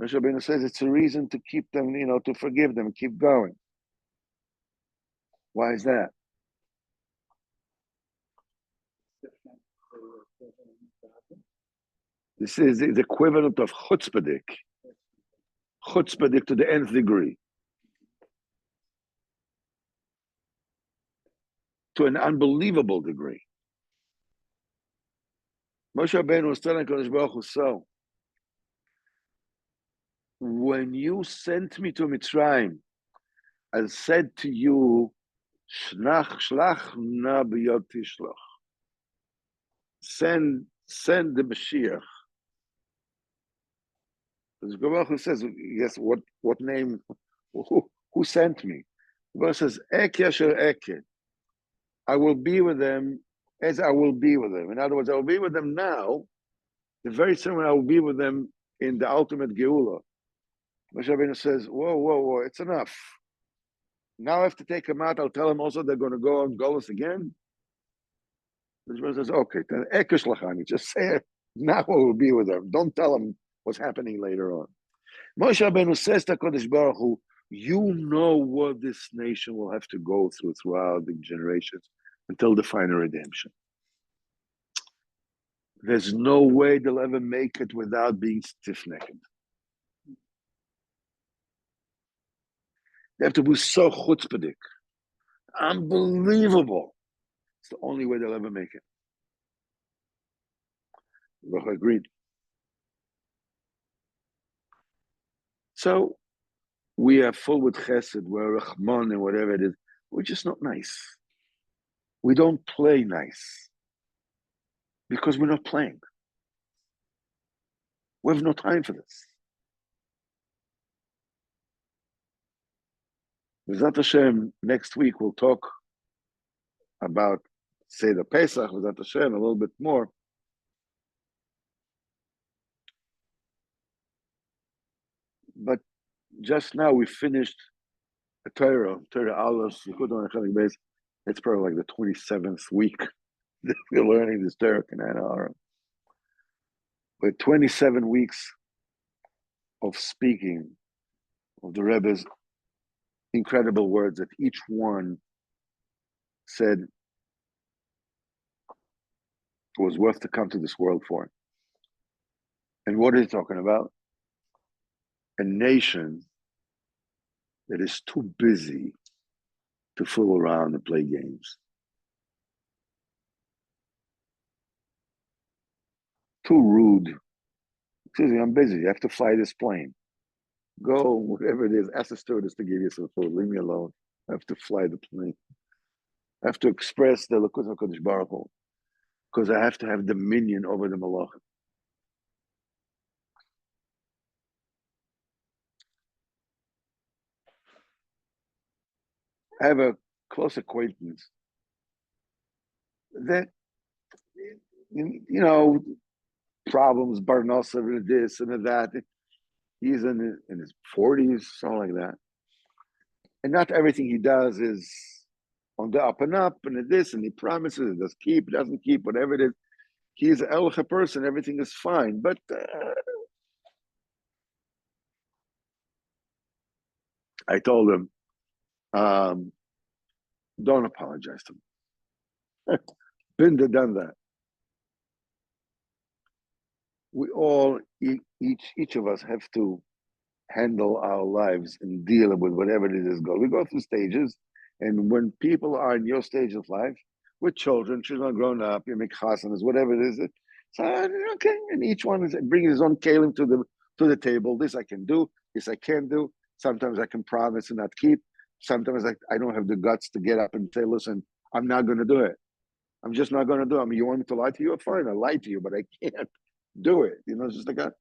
Moshe Rabbeinu says it's a reason to keep them, to forgive them, keep going. Why is that? This is the equivalent of chutzpahdik. Chutzpahdik to the nth degree. To an unbelievable degree. Moshe Rabbeinu was telling Kadosh Baruch Hu, so when you sent me to Mitzrayim, I said to you, shlach na b'yod tishlach. Send the Mashiach. The Baruch says, yes, what name, who sent me? The Baruch says, Eke asher Eke. I will be with them as I will be with them. In other words, I will be with them now, the very same way I will be with them in the ultimate Geula. Moshe Rabbeinu says, whoa, it's enough. Now I have to take them out. I'll tell them also they're going to go on Golos again. The Rebbe says, okay, then Ekesh Lachani, just say it. Now I will be with them. Don't tell them what's happening later on. Moshe Rabbeinu says to Kodesh Baruch Hu, you know what this nation will have to go through throughout the generations until the final redemption. There's no way they'll ever make it without being stiff-necked. They have to be so chutzpahdik. Unbelievable. It's the only way they'll ever make it. Baruch agreed. So we are full with chesed, we're Rahman and whatever it is. We're just not nice. We don't play nice because we're not playing. We have no time for this. B'ezrat Hashem, next week we'll talk about Seder Pesach, B'ezrat Hashem, a little bit more. But just now we finished a Torah Aleph, it's probably like the 27th week that we're learning this Torah. But 27 weeks of speaking of the Rebbe's incredible words that each one said was worth to come to this world for. And what are you talking about? A nation that is too busy to fool around and play games. Too rude. Excuse me, I'm busy. You have to fly this plane. Go, whatever it is, ask the stewardess to give you some food. Leave me alone. I have to fly the plane. I have to express the Likutey Kodesh Baruch Hu, because I have to have dominion over the Malach. I have a close acquaintance that, problems, Barnosa, and this and that. He's in his 40s, something like that. And not everything he does is on the up, and this, and he promises, he does keep, doesn't keep, whatever it is. He's an Elcha person, everything is fine. But I told him, don't apologize to him. Been there, done that. We all, each of us have to handle our lives and deal with whatever it is. We go through stages, and when people are in your stage of life, with children are grown up, you make chasanas, whatever it is. So okay, and each one is bringing his own kalim to the table. This I can do, this I can't do. Sometimes I can promise and not keep. Sometimes I don't have the guts to get up and say, listen, I'm not going to do it. I'm just not going to do it. I mean, you want me to lie to you? Fine, I'll lie to you, but I can't do it. It's just like that.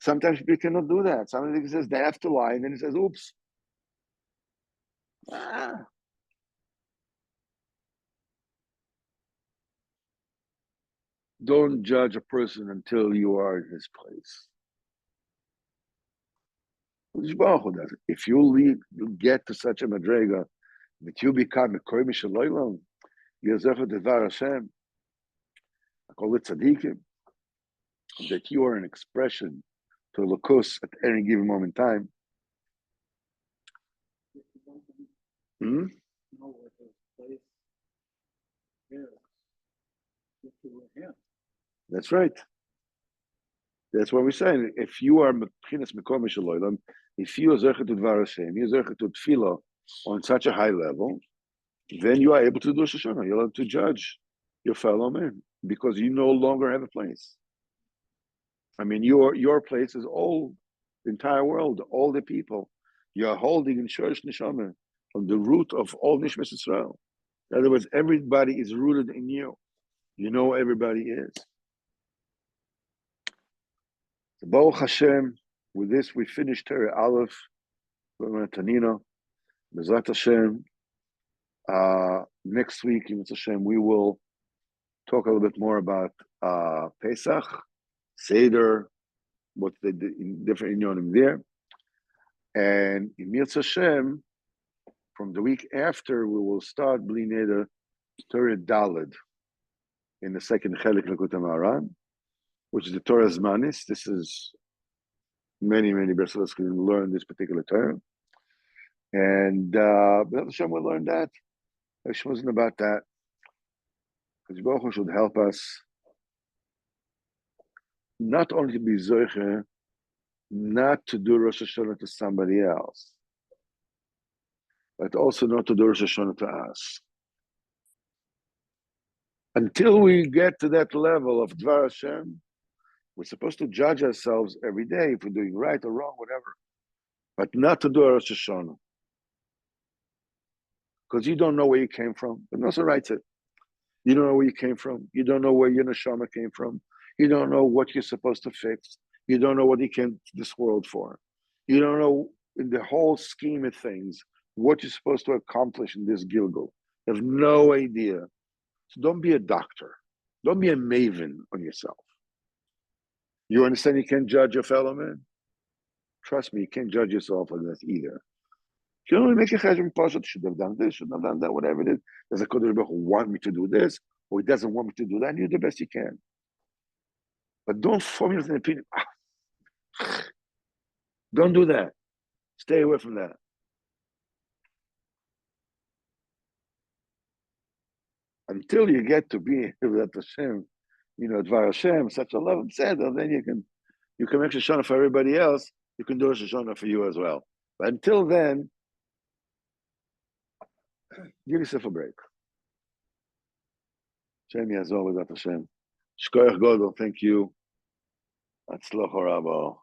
Sometimes people cannot do that. Somebody says they have to lie, and then he says, oops. Don't judge a person until you are in his place. If you get to such a madrega that you become a koy mishaloylam, you're zecher devar Hashem, I call it tzaddikim, that you are an expression to Lukus at any given moment in time. That's right. That's what we're saying. If you are Mechinas Mekom Shaloylam, if you are Zecher to Dvar Hashem, you are Zecher to Tefillah on such a high level, then you are able to do Shoshana. You're able to judge your fellow man because you no longer have a place. I mean, your place is old. the entire world, all the people. You are holding in Shorish Neshama, from the root of all Nishmas Israel. In other words, everybody is rooted in you. You know who everybody is. So Baruch Hashem, with this we finish Torah Aleph, Tanina, Bezrat Hashem. Next week, in Hashem, we will talk a little bit more about Pesach, Seder, what they did in different inyonim there. And in Hashem, from the week after, we will start Bli Neder Torah Daled in the second Chelik Likutey Moharan, which is the Torah Zmanis. This is many Breslavs can learn this particular Torah. And Hashem will learn that. Hashem wasn't about that. Because Baruch should help us not only to be Zoiche, not to do Rosh Hashanah to somebody else, but also not to do Rosh Hashanah to us. Until we get to that level of Dvar Hashem, we're supposed to judge ourselves every day if we're doing right or wrong, whatever, but not to do a Rosh Hashanah. Because you don't know where you came from. But also writes it. You don't know where you came from. You don't know where your neshama came from. You don't know what you're supposed to fix. You don't know what you came to this world for. You don't know, in the whole scheme of things, what you're supposed to accomplish in this Gilgal. You have no idea. So don't be a doctor. Don't be a maven on yourself. You understand you can't judge your fellow man? Trust me, you can't judge yourself like that either. You can only make a cheshbon pasha, should have done this, should have done that, whatever it is. There's a Kodesh Baruch Hu want me to do this, or he doesn't want me to do that, and you do the best you can. But don't formulate an opinion. Don't do that. Stay away from that. Until you get to be with Hashem, Dvar Hashem, such a love and said, and then you can make Shoshana for everybody else. You can do Shoshana for you as well. But until then, give yourself a break. Hashem Yazor with Hashem. Shkoyach Godel, thank you. Atzloch Rabbo.